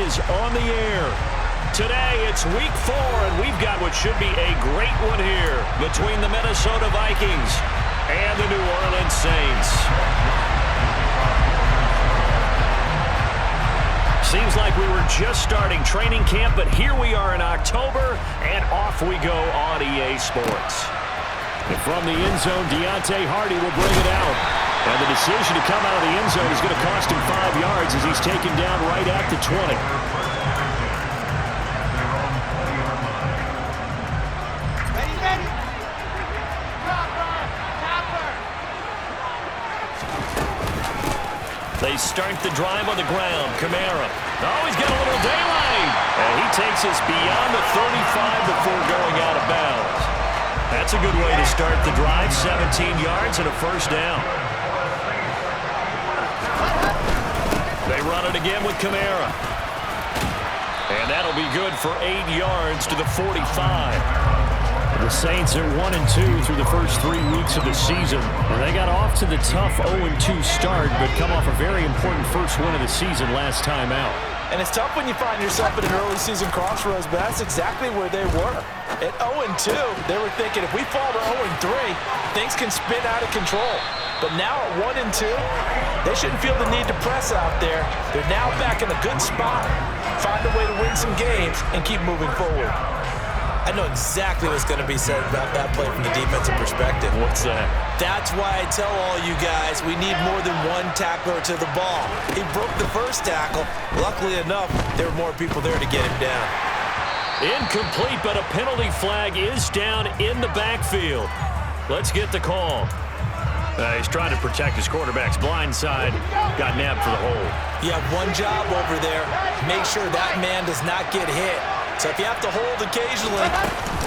is on the air. Today, it's week 4, and we've got what should be a great one here between the Minnesota Vikings and the New Orleans Saints. Seems like we were just starting training camp, but here we are in October, and off we go on EA Sports. And from the end zone, Deontay Hardy will bring it out. And the decision to come out of the end zone is going to cost him 5 yards as he's taken down right at the 20. They start the drive on the ground. Kamara. Oh, he's got a little daylight. And he takes us beyond the 35 before going out of bounds. That's a good way to start the drive. 17 yards and a first down. They run it again with Kamara. And that'll be good for 8 yards to the 45. The Saints are 1-2 through the first 3 weeks of the season. And they got off to the tough 0-2 start, but come off a very important first win of the season last time out. And it's tough when you find yourself at an early season crossroads, but that's exactly where they were. At 0-2, they were thinking if we fall to 0-3, things can spin out of control. But now at 1-2, they shouldn't feel the need to press out there. They're now back in a good spot. Find a way to win some games and keep moving forward. I know exactly what's going to be said about that play from the defensive perspective. What's that? That's why I tell all you guys we need more than one tackler to the ball. He broke the first tackle. Luckily enough, there were more people there to get him down. Incomplete, but a penalty flag is down in the backfield. Let's get the call. He's trying to protect his quarterback's blind side. Got nabbed for the hold. You have one job over there. Make sure that man does not get hit. So if you have to hold occasionally,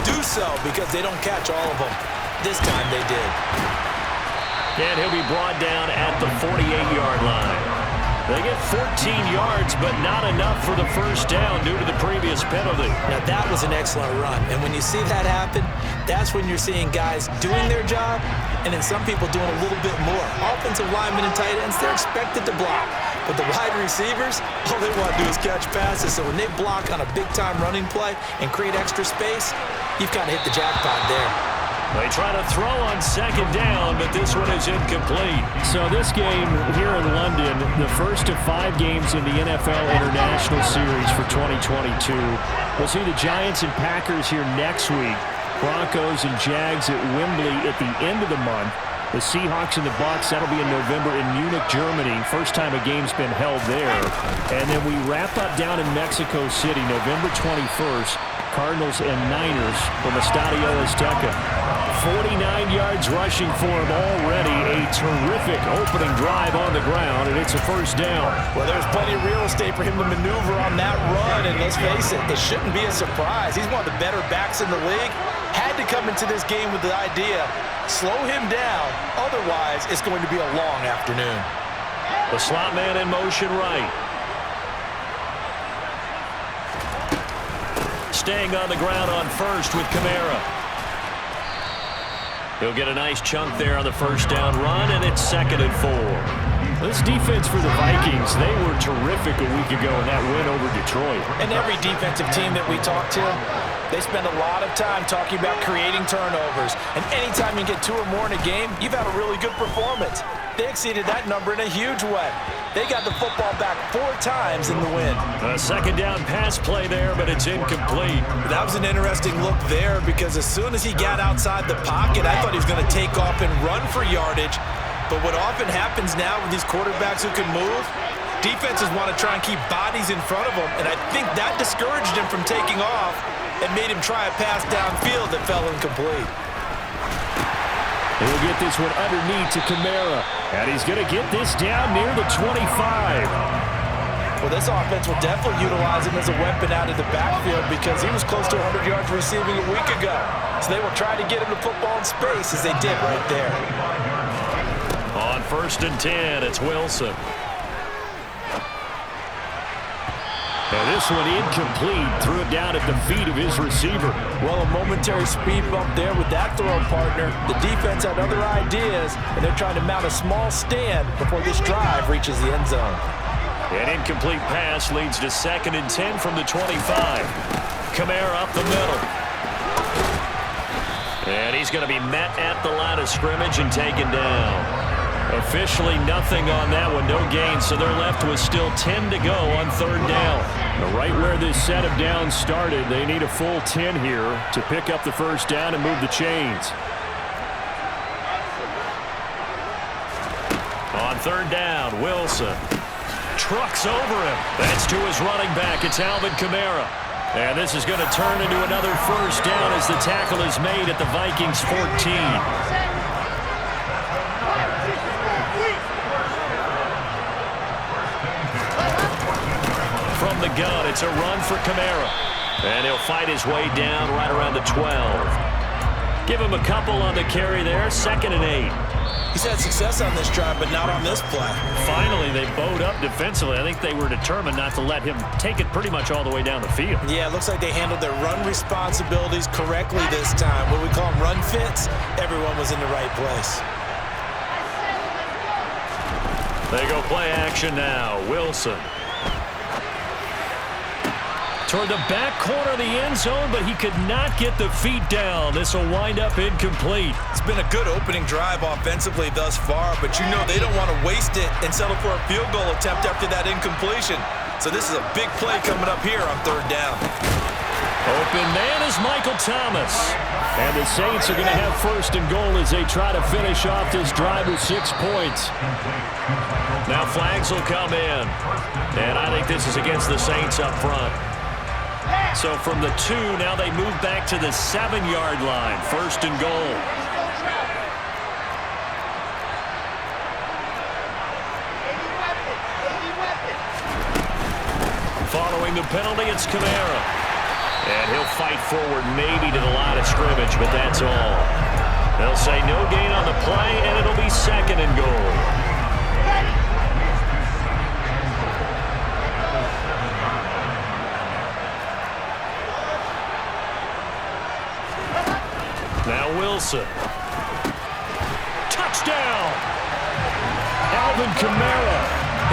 do so because they don't catch all of them. This time they did. And he'll be brought down at the 48-yard line. They get 14 yards, but not enough for the first down due to the previous penalty. Now that was an excellent run. And when you see that happen, that's when you're seeing guys doing their job and then some people doing a little bit more. Offensive linemen and tight ends, they're expected to block. But the wide receivers, all they want to do is catch passes. So when they block on a big-time running play and create extra space, you've kind of hit the jackpot there. They try to throw on second down, but this one is incomplete. So this game here in London, the first of 5 games in the NFL International Series for 2022. We'll see the Giants and Packers here next week. Broncos and Jags at Wembley at the end of the month. The Seahawks and the Bucs, that'll be in November in Munich, Germany. First time a game's been held there. And then we wrap up down in Mexico City, November 21st. Cardinals and Niners from Estadio Azteca. 49 yards rushing for him already. A terrific opening drive on the ground, and it's a first down. Well, there's plenty of real estate for him to maneuver on that run, and let's face it, it shouldn't be a surprise. He's one of the better backs in the league. Had to come into this game with the idea, slow him down, otherwise it's going to be a long afternoon. The slot man in motion right. Staying on the ground on first with Kamara. He'll get a nice chunk there on the first down run, and it's 2nd and 4. This defense for the Vikings, they were terrific a week ago in that win over Detroit. And every defensive team that we talk to, they spend a lot of time talking about creating turnovers. And anytime you get 2 or more in a game, you've had a really good performance. They exceeded that number in a huge way. They got the football back 4 times in the win. A second down pass play there, but it's incomplete. That was an interesting look there because as soon as he got outside the pocket, I thought he was going to take off and run for yardage. But what often happens now with these quarterbacks who can move, defenses want to try and keep bodies in front of them, and I think that discouraged him from taking off and made him try a pass downfield that fell incomplete. He'll get this one underneath to Kamara, and he's going to get this down near the 25. Well, this offense will definitely utilize him as a weapon out of the backfield because he was close to 100 yards receiving a week ago. So they will try to get him the football in space as they did right there. On 1st and 10, it's Wilson. And this one incomplete. Threw it down at the feet of his receiver. Well, a momentary speed bump there with that throw partner. The defense had other ideas, and they're trying to mount a small stand before this drive reaches the end zone. An incomplete pass leads to 2nd and 10 from the 25. Kamara up the middle. And he's going to be met at the line of scrimmage and taken down. Officially nothing on that one, no gain, so they're left with still 10 to go on 3rd down. Right where this set of downs started, they need a full 10 here to pick up the 1st down and move the chains. On 3rd down, Wilson trucks over him. That's to his running back. It's Alvin Kamara. And this is going to turn into another 1st down as the tackle is made at the Vikings 14. From the gun, it's a run for Kamara. And he'll fight his way down right around the 12. Give him a couple on the carry there. 2nd and 8. He's had success on this drive, but not on this play. Finally, they bowed up defensively. I think they were determined not to let him take it pretty much all the way down the field. Yeah, it looks like they handled their run responsibilities correctly this time. What we call them run fits, everyone was in the right place. They go play action now. Wilson. Toward the back corner of the end zone, but he could not get the feet down. This will wind up incomplete. It's been a good opening drive offensively thus far, but you know they don't want to waste it and settle for a field goal attempt after that incompletion. So this is a big play coming up here on 3rd down. Open man is Michael Thomas. And the Saints are going to have 1st and goal as they try to finish off this drive with 6 points. Now flags will come in. And I think this is against the Saints up front. So from the 2, now they move back to the 7-yard line. 1st and goal. Following the penalty, it's Kamara. And he'll fight forward maybe to the line of scrimmage, but that's all. They'll say no gain on the play, and it'll be 2nd and goal. Now Wilson. Touchdown! Alvin Kamara,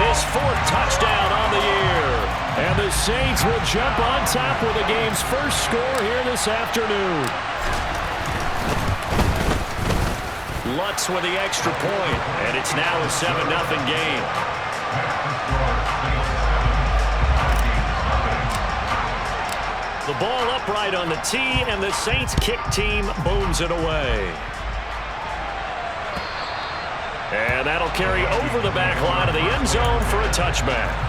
His 4th touchdown on the year. and the Saints will jump on top with the game's first score here this afternoon. Lutz with the extra point, and it's now a 7-0 game. The ball upright on the tee, and the Saints kick team booms it away. And that'll carry over the back line of the end zone for a touchback.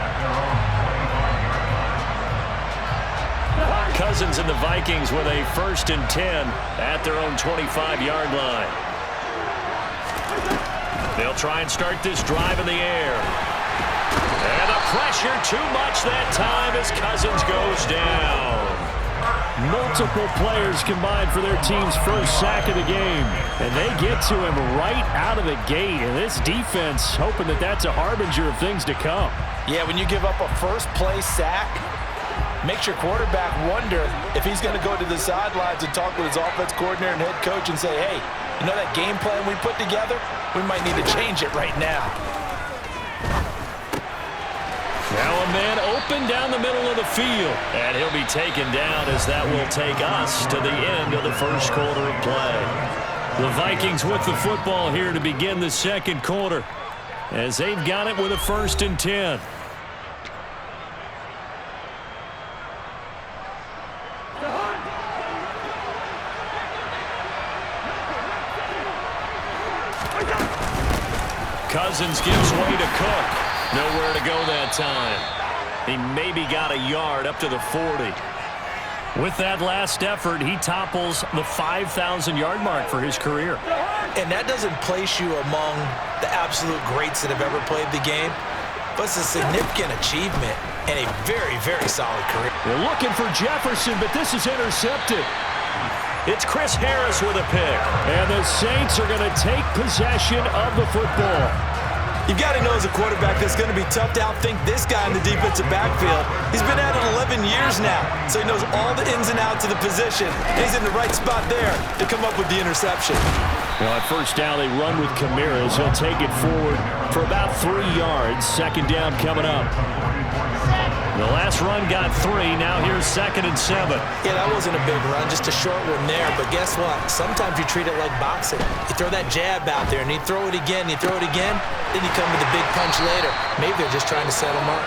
Cousins and the Vikings with a 1st and 10 at their own 25-yard line. They'll try and start this drive in the air. And the pressure too much that time as Cousins goes down. Multiple players combined for their team's first sack of the game. And they get to him right out of the gate. And this defense hoping that that's a harbinger of things to come. Yeah, when you give up a first-play sack, makes your quarterback wonder if he's going to go to the sidelines and talk with his offense coordinator and head coach and say, hey, you know that game plan we put together? We might need to change it right now. Now a man open down the middle of the field. And he'll be taken down as that will take us to the end of the first quarter of play. The Vikings with the football here to begin the second quarter as they've got it with a 1st and 10. Cousins gives way to Cook. Nowhere to go that time. He maybe got a yard up to the 40. With that last effort, he topples the 5,000-yard mark for his career. And that doesn't place you among the absolute greats that have ever played the game, but it's a significant achievement and a very, very solid career. They're looking for Jefferson, but this is intercepted. It's Chris Harris with a pick. And the Saints are going to take possession of the football. You've got to know as a quarterback that's going to be tough to outthink this guy in the defensive backfield. He's been at it 11 years now, so he knows all the ins and outs of the position. And he's in the right spot there to come up with the interception. Well, at first down, they run with Kamara as he'll take it forward for about 3 yards. Second down coming up. The last run got 3. Now here's 2nd and 7. Yeah, that wasn't a big run, just a short one there. But guess what? Sometimes you treat it like boxing. You throw that jab out there, and you throw it again, then you come with a big punch later. Maybe they're just trying to set him up.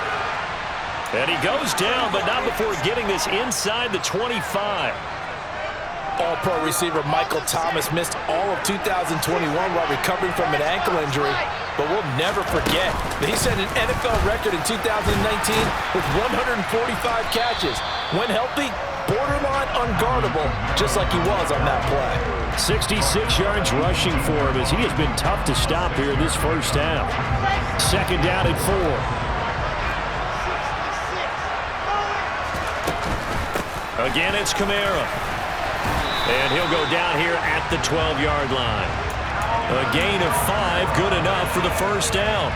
And he goes down, but not before getting this inside the 25. All-pro receiver Michael Thomas missed all of 2021 while recovering from an ankle injury. But we'll never forget that he set an NFL record in 2019 with 145 catches. When healthy, borderline unguardable, just like he was on that play. 66 yards rushing for him as he has been tough to stop here this first half. 2nd down and 4. Again, it's Kamara. And he'll go down here at the 12-yard line. A gain of 5, good enough for the first down.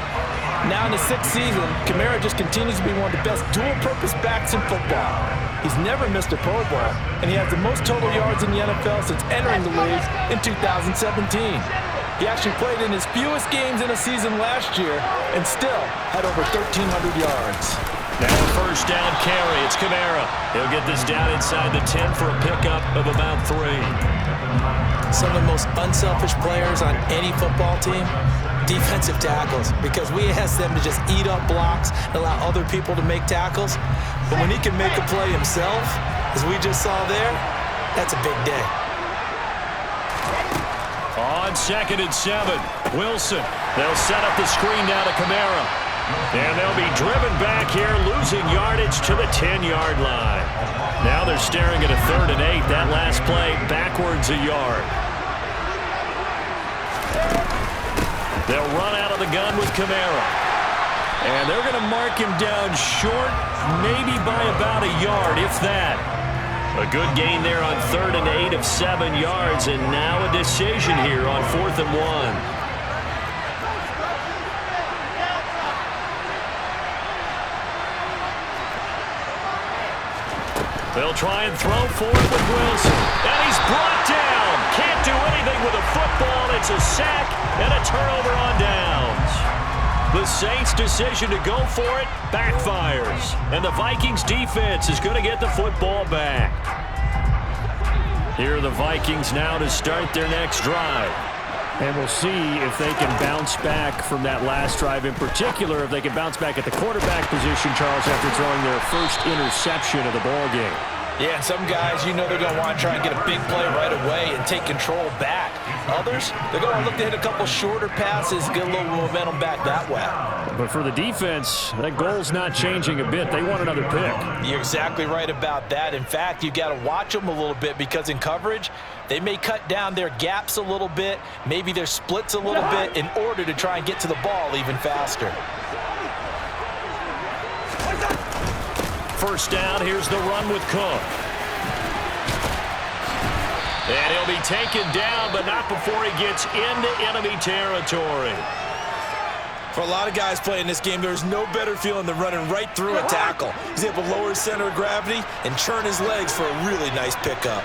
Now in his 6th season, Kamara just continues to be one of the best dual-purpose backs in football. He's never missed a Pro Bowl, and he has the most total yards in the NFL since entering the league in 2017. He actually played in his fewest games in a season last year and still had over 1,300 yards. Now a first down carry. It's Kamara. He'll get this down inside the 10 for a pickup of about 3. Some of the most unselfish players on any football team, defensive tackles, because we ask them to just eat up blocks and allow other people to make tackles. But when he can make a play himself, as we just saw there, that's a big day. On 2nd and 7, Wilson. They'll set up the screen now to Kamara. And they'll be driven back here, losing yardage to the 10-yard line. Now they're staring at a 3rd and 8. That last play backwards a yard. They'll run out of the gun with Kamara. And they're going to mark him down short, maybe by about a yard, if that. A good gain there on 3rd and 8 of 7 yards, and now a decision here on 4th and 1. They'll try and throw for it with Wilson. And he's brought down. Can't do anything with a football. It's a sack and a turnover on downs. The Saints' decision to go for it backfires. And the Vikings defense is going to get the football back. Here are the Vikings now to start their next drive. And we'll see if they can bounce back from that last drive. In particular, if they can bounce back at the quarterback position, Charles, after throwing their first interception of the ball game. Yeah, and some guys, you know they're going to want to try and get a big play right away and take control back. Others, they're going to look to hit a couple shorter passes, get a little momentum back that way. But for the defense, that goal's not changing a bit. They want another pick. You're exactly right about that. In fact, you got to watch them a little bit because in coverage, they may cut down their gaps a little bit, maybe their splits a little bit in order to try and get to the ball even faster. First down, here's the run with Cook. And he'll be taken down, but not before he gets into enemy territory. For a lot of guys playing this game, there's no better feeling than running right through a tackle. He's able to lower his center of gravity and churn his legs for a really nice pickup.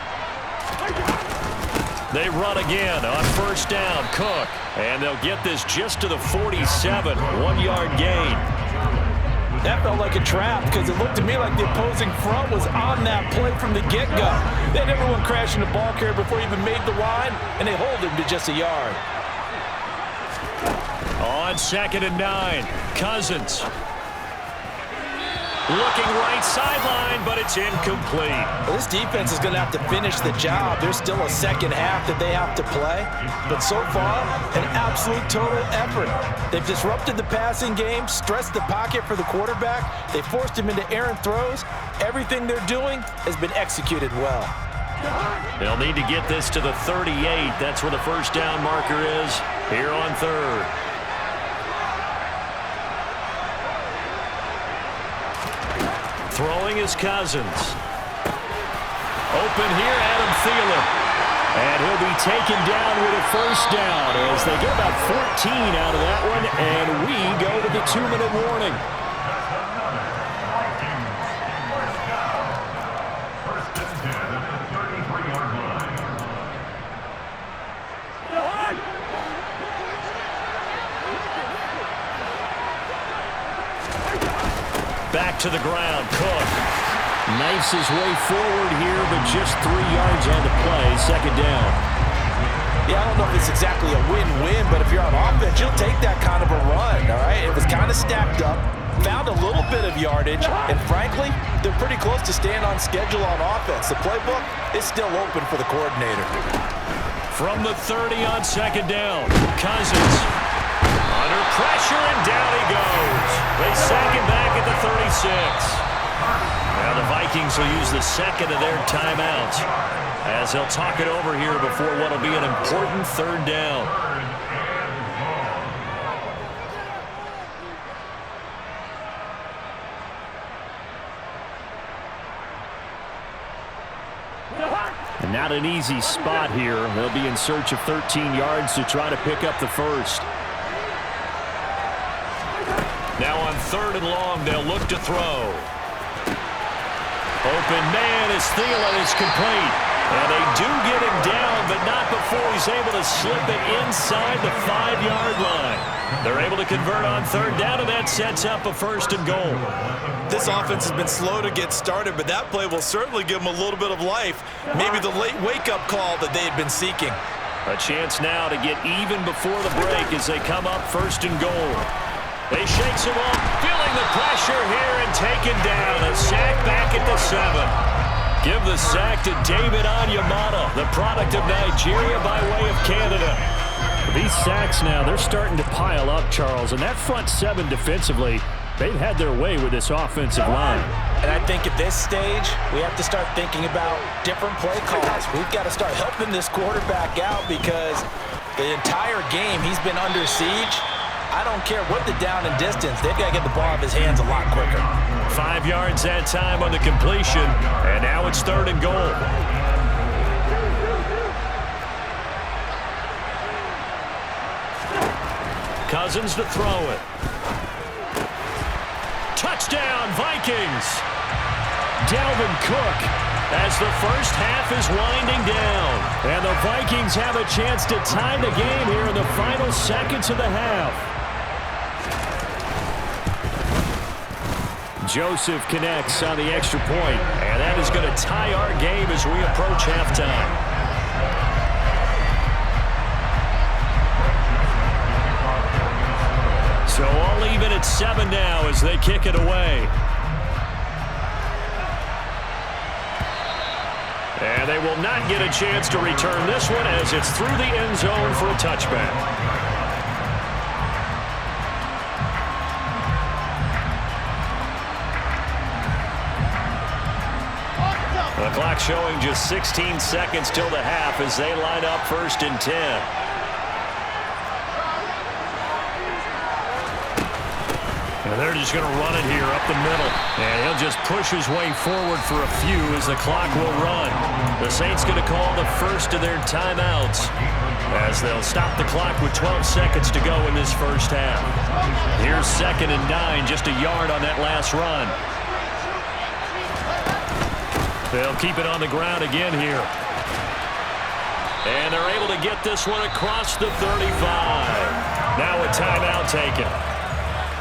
They run again on first down, Cook. And they'll get this just to the 47, 1-yard gain. That felt like a trap because it looked to me like the opposing front was on that play from the get-go. They had everyone crashing the ball carrier before he even made the line, and they hold him to just a yard. On 2nd and 9, Cousins. Looking right sideline, but it's incomplete. Well, this defense is going to have to finish the job. There's still a second half that they have to play. But so far, an absolute total effort. They've disrupted the passing game, stressed the pocket for the quarterback. They forced him into errant throws. Everything they're doing has been executed well. They'll need to get this to the 38. That's where the first down marker is here on 3rd. Throwing is Cousins. Open here, Adam Thielen. And he'll be taken down with a first down as they get about 14 out of that one, and we go to the 2-minute warning. Back to the ground. Cook. Knifes his way forward here, but just 3 yards on the play. Second down. Yeah, I don't know if it's exactly a win-win, but if you're on offense, you'll take that kind of a run, all right? It was kind of stacked up, found a little bit of yardage, and frankly, they're pretty close to staying on schedule on offense. The playbook is still open for the coordinator. From the 30 on second down, Cousins under pressure, and down he goes. They sack him back at the 36. Now the Vikings will use the second of their timeouts as they'll talk it over here before what will be an important third down. And not an easy spot here. They'll be in search of 13 yards to try to pick up the first. Now on third and long, they'll look to throw. Open man as Thielen is complete. And they do get him down, but not before he's able to slip it inside the 5-yard line. They're able to convert on third down, and that sets up a first and goal. This offense has been slow to get started, but that play will certainly give them a little bit of life. Maybe the late wake-up call that they had been seeking. A chance now to get even before the break as they come up first and goal. They shakes him off, feeling the pressure here and taken down. A sack back at the 7. Give the sack to David Onyemata, the product of Nigeria by way of Canada. These sacks now, they're starting to pile up, Charles. And that front 7 defensively, they've had their way with this offensive line. And I think at this stage, we have to start thinking about different play calls. We've got to start helping this quarterback out because the entire game he's been under siege. I don't care what the down and distance. They've got to get the ball out of his hands a lot quicker. 5 yards that time on the completion, and now it's third and goal. Cousins to throw it. Touchdown, Vikings! Dalvin Cook as the first half is winding down. And the Vikings have a chance to tie the game here in the final seconds of the half. Joseph connects on the extra point. And that is going to tie our game as we approach halftime. So all even at 7 now as they kick it away. And they will not get a chance to return this one as it's through the end zone for a touchback. The clock showing just 16 seconds till the half as they line up first and 10. And they're just going to run it here up the middle. And he'll just push his way forward for a few as the clock will run. The Saints going to call the first of their timeouts as they'll stop the clock with 12 seconds to go in this first half. Here's 2nd and 9, just a yard on that last run. They'll keep it on the ground again here. And they're able to get this one across the 35. Now a timeout taken.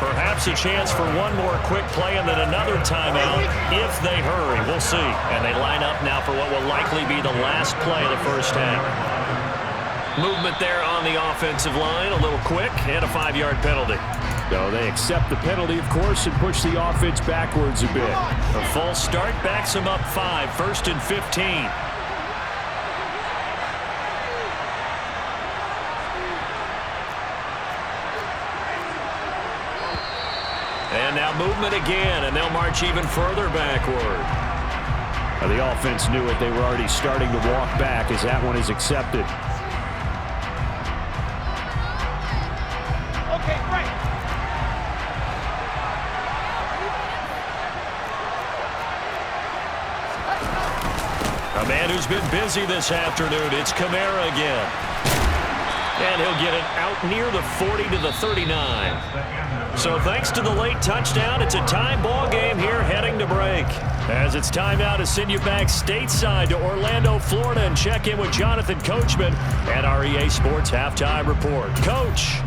Perhaps a chance for one more quick play and then another timeout if they hurry. We'll see. And they line up now for what will likely be the last play of the first half. Movement there on the offensive line, a little quick, and a 5-yard penalty. So they accept the penalty, of course, and push the offense backwards a bit. A false start backs them up 5, 1st and 15. And now movement again, and they'll march even further backward. Well, the offense knew it. They were already starting to walk back as that one is accepted. A man who's been busy this afternoon, it's Kamara again. And he'll get it out near the 40 to the 39. So thanks to the late touchdown, it's a tie ball game here heading to break. As it's time now to send you back stateside to Orlando, Florida, and check in with Jonathan Coachman at our EA Sports Halftime Report. Coach.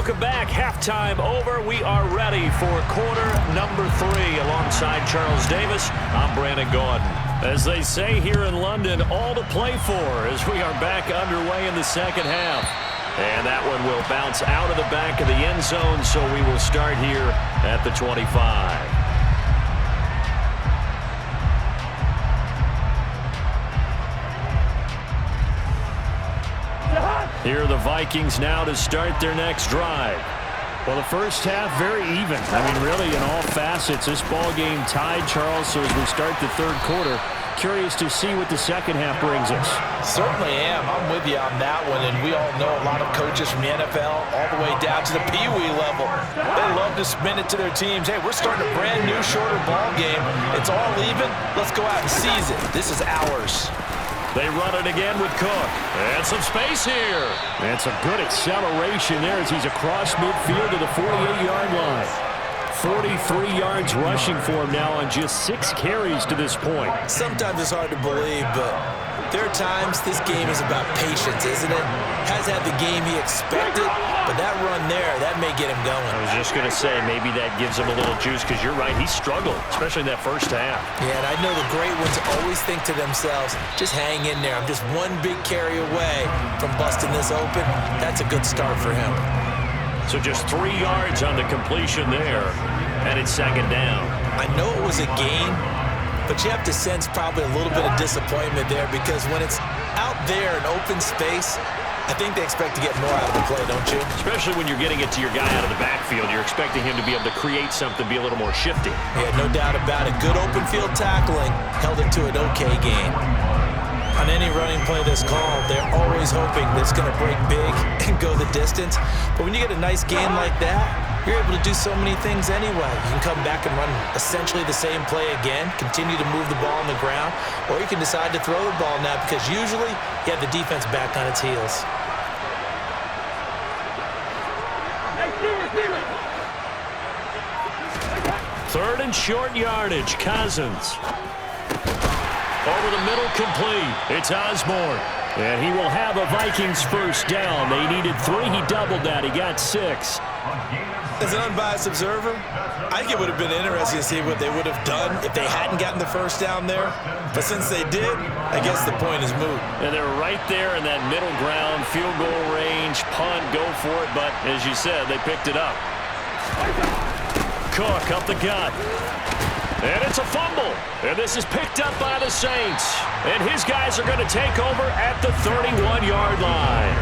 Welcome back. Halftime over. We are ready for quarter number 3. Alongside Charles Davis, I'm Brandon Gaudin. As they say here in London, all to play for as we are back underway in the second half. And that one will bounce out of the back of the end zone, so we will start here at the 25. Here are the Vikings now to start their next drive. Well, the first half, very even. I mean, really, in all facets, this ball game tied, Charles. So as we start the third quarter, curious to see what the second half brings us. Certainly am. I'm with you on that one. And we all know a lot of coaches from the NFL all the way down to the Pee-wee level. They love to spin it to their teams. Hey, we're starting a brand new, shorter ball game. It's all even. Let's go out and seize it. This is ours. They run it again with Cook. And some space here. And some good acceleration there as he's across midfield to the 48-yard line. 43 yards rushing for him now on just 6 carries to this point. Sometimes it's hard to believe, but there are times this game is about patience, isn't it? Has had the game he expected, but that run there, that may get him going. I was just going to say, maybe that gives him a little juice, because you're right, he struggled, especially in that first half. Yeah, and I know the great ones always think to themselves, just hang in there. I'm just one big carry away from busting this open. That's a good start for him. So just 3 yards on the completion there, and it's second down. I know it was a gain, but you have to sense probably a little bit of disappointment there, because when it's out there in open space, I think they expect to get more out of the play, don't you? Especially when you're getting it to your guy out of the backfield. You're expecting him to be able to create something, be a little more shifty. Yeah, no doubt about it. Good open field tackling held it to an okay gain. On any running play that's called, they're always hoping that it's going to break big and go the distance. But when you get a nice gain like that, you're able to do so many things anyway. You can come back and run essentially the same play again, continue to move the ball on the ground, or you can decide to throw the ball now, because usually you have the defense back on its heels. Third and short yardage, Cousins. Over the middle, complete. It's Osborne. And he will have a Vikings first down. They needed 3. He doubled that. He got 6. As an unbiased observer, I think it would have been interesting to see what they would have done if they hadn't gotten the first down there. But since they did, I guess the point is moot. And they're right there in that middle ground, field goal range, punt, go for it. But as you said, they picked it up. Cook up the gut. And it's a fumble. And this is picked up by the Saints. And his guys are going to take over at the 31-yard line.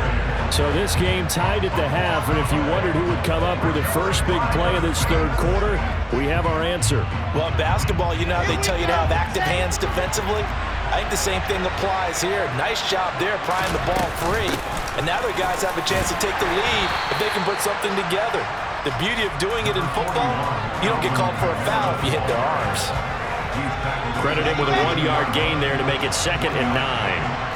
So this game tied at the half, and if you wondered who would come up with the first big play of this third quarter, we have our answer. Well, in basketball, you know how they tell you to have active hands defensively? I think the same thing applies here. Nice job there prying the ball free. And now their guys have a chance to take the lead if they can put something together. The beauty of doing it in football, you don't get called for a foul if you hit their arms. Credit him with a 1-yard gain there to make it 2nd and 9.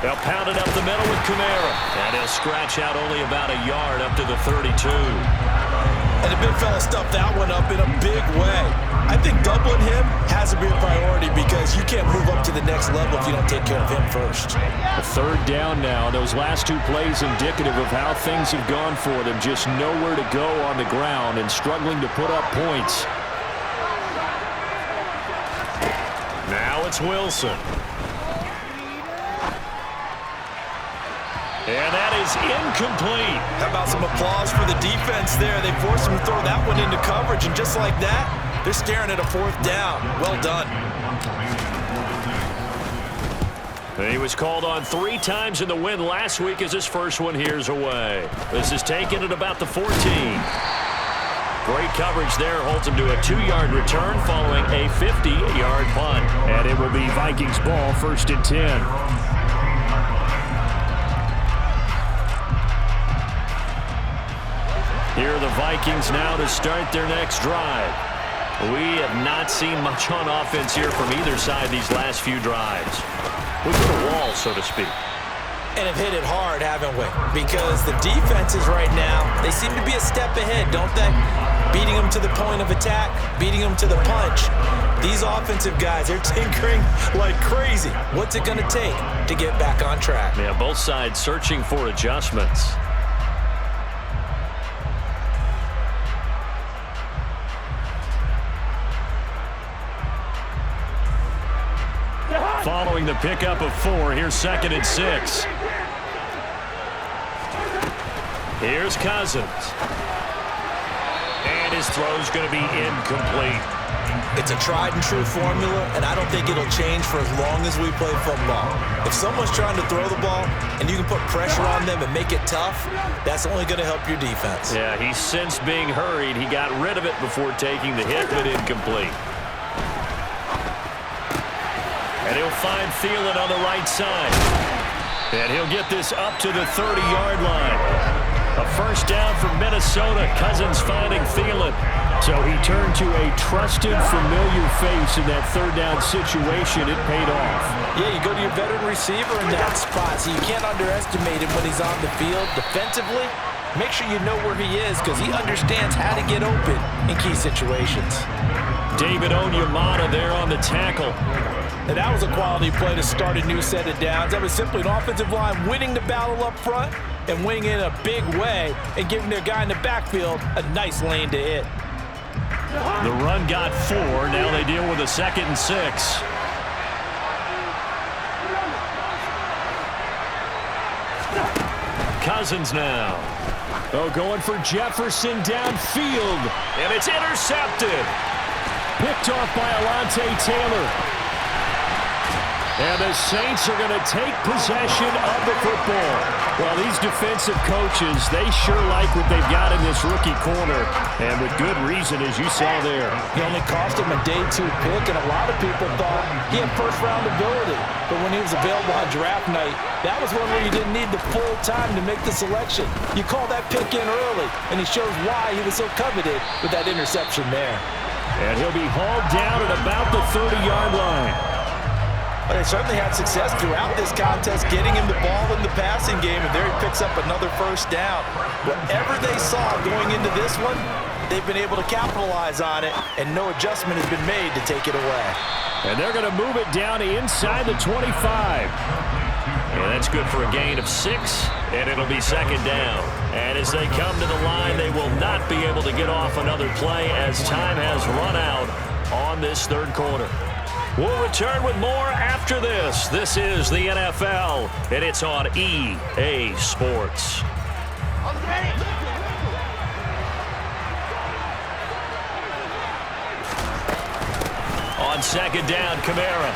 They'll pound it up the middle with Kamara. And he'll scratch out only about a yard up to the 32. And the big fella stuffed that one up in a big way. I think doubling him has to be a priority, because you can't move up to the next level if you don't take care of him first. A third down now. Those last 2 plays indicative of how things have gone for them. Just nowhere to go on the ground and struggling to put up points. Now it's Wilson. And that is incomplete. How about some applause for the defense there? They forced him to throw that one into coverage, and just like that, they're staring at a 4th down. Well done. He was called on 3 times in the win last week, as his first one here's away. This is taken at about the 14. Great coverage there, holds him to a 2-yard return following a 50-yard punt. And it will be Vikings ball, 1st and 10. Here are the Vikings now to start their next drive. We have not seen much on offense here from either side these last few drives. We put a wall, so to speak. And have hit it hard, haven't we? Because the defenses right now, they seem to be a step ahead, don't they? Beating them to the point of attack, beating them to the punch. These offensive guys, they're tinkering like crazy. What's it going to take to get back on track? Yeah, both sides searching for adjustments. Following the pickup of 4, here's 2nd and 6. Here's Cousins. And his throw's going to be incomplete. It's a tried and true formula, and I don't think it'll change for as long as we play football. If someone's trying to throw the ball and you can put pressure on them and make it tough, that's only going to help your defense. Yeah, he's since being hurried. He got rid of it before taking the hit, but incomplete. And he'll find Thielen on the right side. And he'll get this up to the 30-yard line. A first down for Minnesota. Cousins finding Thielen. So he turned to a trusted, familiar face in that third down situation. It paid off. Yeah, you go to your veteran receiver in that spot, so you can't underestimate him when he's on the field. Defensively, make sure you know where he is because he understands how to get open in key situations. David Onyemata there on the tackle. And that was a quality play to start a new set of downs. That was simply an offensive line winning the battle up front and winning in a big way and giving their guy in the backfield a nice lane to hit. The run got 4. Now they deal with a 2nd and 6. Cousins now. Oh, going for Jefferson downfield. And it's intercepted. Picked off by Alontae Taylor. And the Saints are going to take possession of the football. Well, these defensive coaches, they sure like what they've got in this rookie corner. And with good reason, as you saw there. He only cost him a day 2 pick, and a lot of people thought he had first-round ability. But when he was available on draft night, that was one where you didn't need the full time to make the selection. You call that pick in early, and he shows why he was so coveted with that interception there. And he'll be hauled down at about the 30-yard line. But they certainly had success throughout this contest, getting him the ball in the passing game, and there he picks up another first down. Whatever they saw going into this one, they've been able to capitalize on it, and no adjustment has been made to take it away. And they're going to move it down inside the 25. And that's good for a gain of 6, and it'll be 2nd down. And as they come to the line, they will not be able to get off another play as time has run out on this third quarter. We'll return with more after this. This is the NFL, and it's on EA Sports. On 2nd down, Kamara.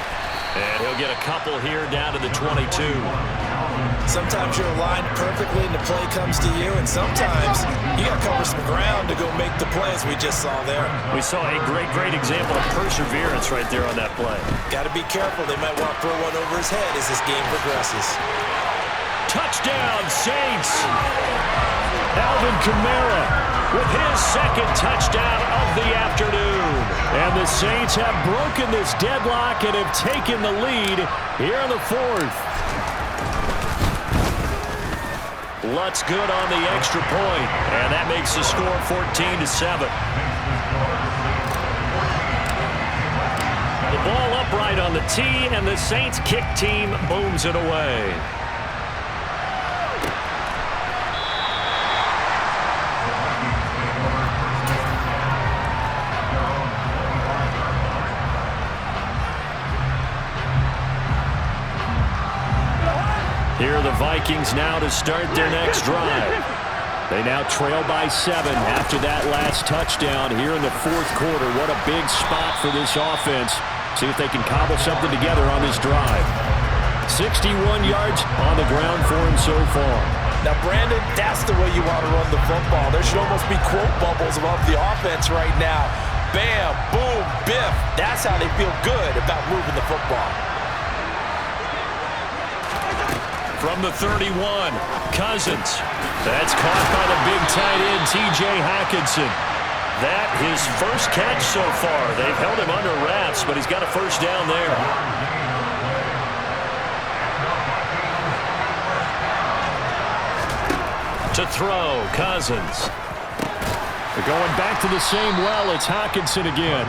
And he'll get a couple here down to the 22. Sometimes you're aligned perfectly and the play comes to you, and sometimes you got to cover some ground to go make the plays we just saw there. We saw a great example of perseverance right there on that play. Got to be careful. They might want to throw one over his head as this game progresses. Touchdown, Saints! Alvin Kamara with his 2nd touchdown of the afternoon. And the Saints have broken this deadlock and have taken the lead here in the 4th. Lutz good on the extra point, and that makes the score 14-7. The ball upright on the tee, and the Saints kick team booms it away. Here are the Vikings now to start their next drive. They now trail by 7 after that last touchdown here in the 4th quarter. What a big spot for this offense. See if they can cobble something together on this drive. 61 yards on the ground for him so far. Now, Brandon, that's the way you want to run the football. There should almost be quote bubbles above the offense right now. Bam, boom, biff. That's how they feel good about moving the football. From the 31, Cousins. That's caught by the big tight end, T.J. Hockenson. That his first catch so far. They've held him under wraps, but he's got a first down there. To throw, Cousins. They're going back to the same well. It's Hockenson again.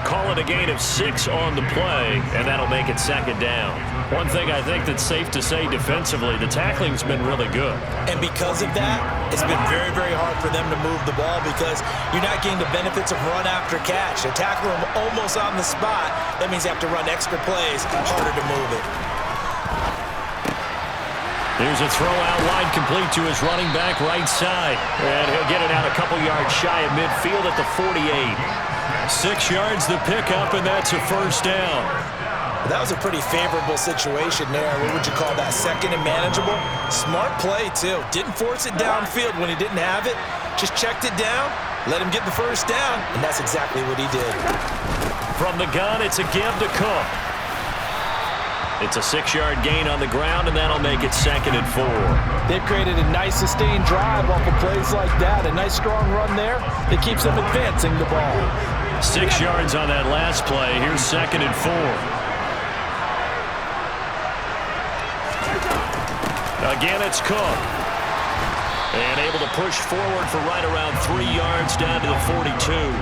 Call it a gain of 6 on the play, and that'll make it second down. One thing I think that's safe to say defensively, the tackling's been really good. And because of that, it's been very, very hard for them to move the ball because you're not getting the benefits of run after catch. They tackle them almost on the spot. That means you have to run extra plays, harder to move it. Here's a throw out wide, complete to his running back right side. And he'll get it out a couple yards shy of midfield at the 48. 6 yards the pickup, and that's a first down. That was a pretty favorable situation there. What would you call that? Second and manageable? Smart play, too. Didn't force it downfield when he didn't have it. Just checked it down, let him get the first down, and that's exactly what he did. From the gun, it's a give to Cook. It's a 6-yard gain on the ground, and that'll make it second and 4. They've created a nice sustained drive off of plays like that. A nice strong run there that keeps them advancing the ball. 6 yards on that last play. Here's second and 4. Again, it's Cook. And able to push forward for right around 3 yards down to the 42.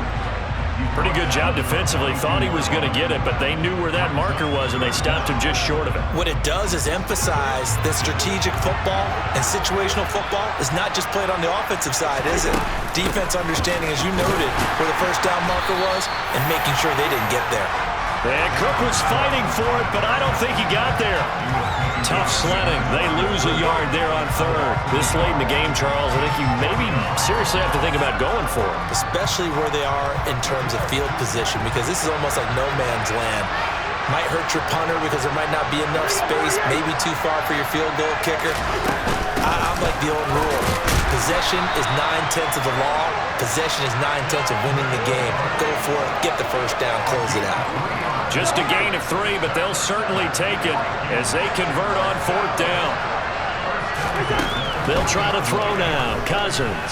Pretty good job defensively. Thought he was going to get it, but they knew where that marker was, and they stopped him just short of it. What it does is emphasize that strategic football and situational football is not just played on the offensive side, is it? Defense understanding, as you noted, where the first down marker was and making sure they didn't get there. And Cook was fighting for it, but I don't think he got there. Tough sledding. They lose a yard there on third. This late in the game, Charles, I think you maybe seriously have to think about going for it. Especially where they are in terms of field position, because this is almost like no man's land. Might hurt your punter because there might not be enough space, maybe too far for your field goal kicker. I'm like the old rule. Possession is 9/10 of the law. Possession is 9/10 of winning the game. Go for it, get the first down, close it out. Just a gain of 3, but they'll certainly take it as they convert on 4th down. They'll try to throw now. Cousins.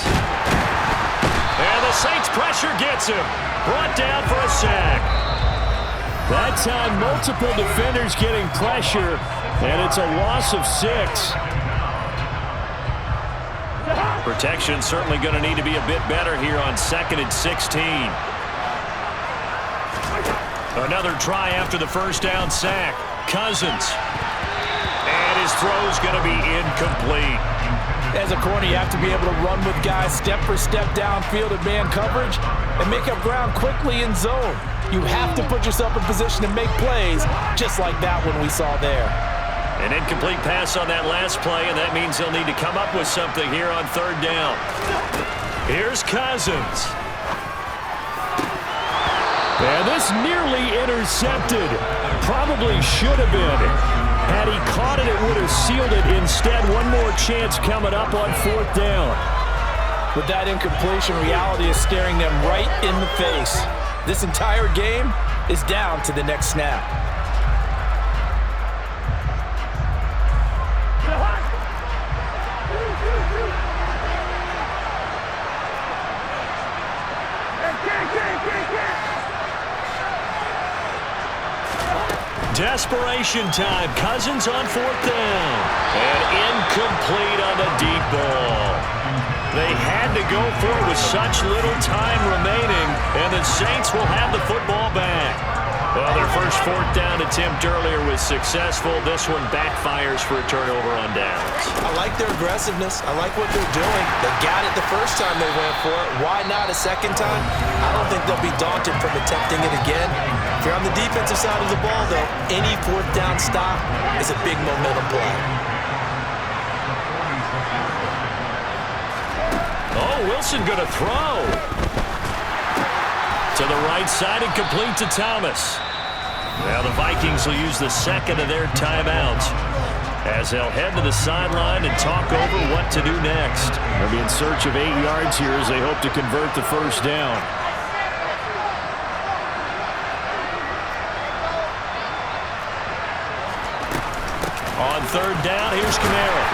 And the Saints pressure gets him. Brought down for a sack. That time, multiple defenders getting pressure, and it's a loss of 6. Protection certainly going to need to be a bit better here on 2nd and 16. Another try after the first down sack. Cousins. And his throw's going to be incomplete. As a corner, you have to be able to run with guys step for step downfield in man coverage and make up ground quickly in zone. You have to put yourself in position to make plays just like that one we saw there. An incomplete pass on that last play, and that means they'll need to come up with something here on 3rd down. Here's Cousins. And this nearly intercepted. Probably should have been. Had he caught it, it would have sealed it. Instead, one more chance coming up on 4th down. With that incompletion, reality is staring them right in the face. This entire game is down to the next snap. Desperation time. Cousins on 4th down. And incomplete on the deep ball. They had to go for it with such little time remaining, and the Saints will have the football back. Well, their first 4th down attempt earlier was successful. This one backfires for a turnover on downs. I like their aggressiveness. I like what they're doing. They got it the first time they went for it. Why not a second time? I don't think they'll be daunted from attempting it again. If you're on the defensive side of the ball, though, any 4th down stop is a big momentum play. Oh, Wilson going to throw. To the right side and complete to Thomas. Now the Vikings will use the second of their timeouts as they'll head to the sideline and talk over what to do next. They'll be in search of 8 yards here as they hope to convert the first down. On 3rd down, here's Kamara.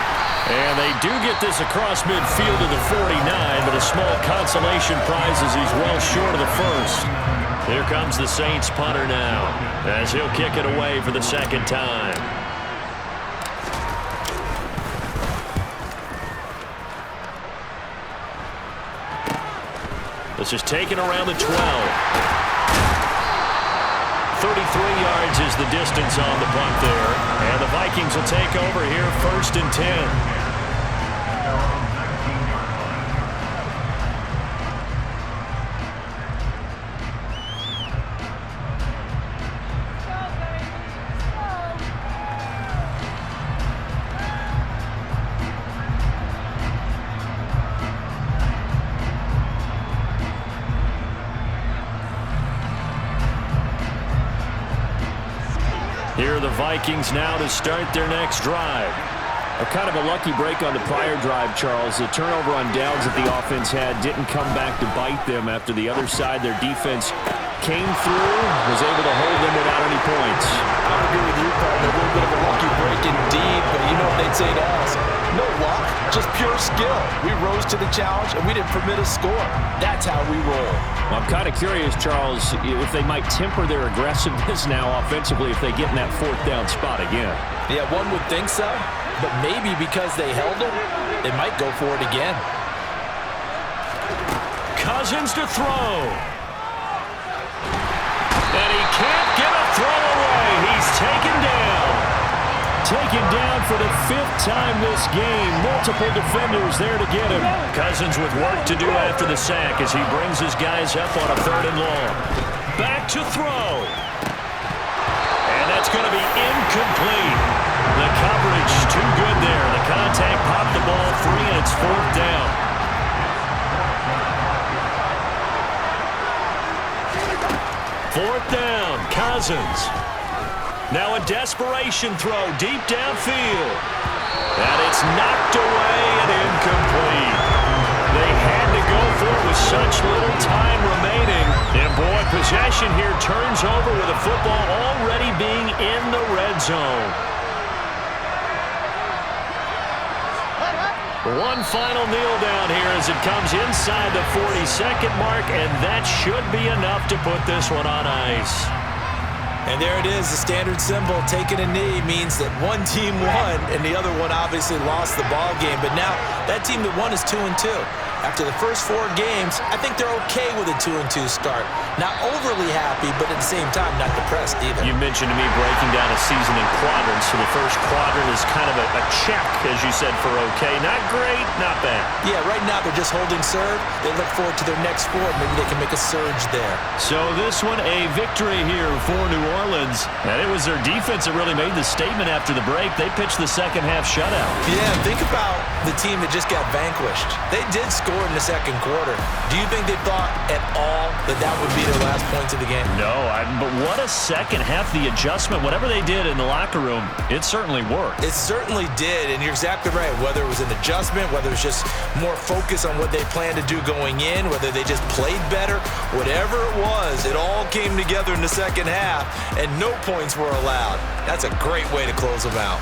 And they do get this across midfield to the 49, but a small consolation prize as he's well short of the first. Here comes the Saints punter now as he'll kick it away for the 2nd time. This is taken around the 12. 33 yards is the distance on the punt there. And the Vikings will take over here 1st and 10. Here are the Vikings now to start their next drive. A kind of a lucky break on the prior drive, Charles. The turnover on downs that the offense had didn't come back to bite them after the other side. Their defense came through, was able to hold them without any points. I would agree with you, partner. A little bit of a lucky break indeed, but you know what they'd say to us? No luck, just pure skill. We rose to the challenge, and we didn't permit a score. That's how we roll. Well, I'm kind of curious, Charles, if they might temper their aggressiveness now offensively if they get in that 4th down spot again. Yeah, one would think so, but maybe because they held it, they might go for it again. Cousins to throw. And he can't get a throw away. He's taken down. Taken down for the 5th time this game. Multiple defenders there to get him. Cousins with work to do after the sack as he brings his guys up on a 3rd and long. Back to throw. And that's going to be incomplete. The coverage too good there. The contact popped the ball free, and it's 4th down. Fourth down, Cousins. Now a desperation throw deep downfield. And it's knocked away and incomplete. They had to go for it with such little time remaining. And boy, possession here turns over with the football already being in the red zone. One final kneel down here as it comes inside the 40-second mark, and that should be enough to put this one on ice. And there it is, the standard symbol. Taking a knee means that one team won and the other one obviously lost the ball game. But now that team that won is 2-2. After the first 4 games, I think they're okay with a 2-2 start. Not overly happy, but at the same time, not depressed either. You mentioned to me breaking down a season in quadrants. So the first quadrant is kind of a check, as you said, for okay. Not great, not bad. Yeah, right now they're just holding serve. They look forward to their next 4. Maybe they can make a surge there. So this one, a victory here for New Orleans. And it was their defense that really made the statement after the break. They pitched the second half shutout. Yeah, think about the team that just got vanquished. They did score in the second quarter. Do you think they thought at all that that would be their last points of the game? No, but what a second half. The adjustment, whatever they did in the locker room, it certainly worked. It certainly did, and you're exactly right. Whether it was an adjustment, whether it was just more focus on what they planned to do going in, whether they just played better, whatever it was, it all came together in the second half, and no points were allowed. That's a great way to close them out.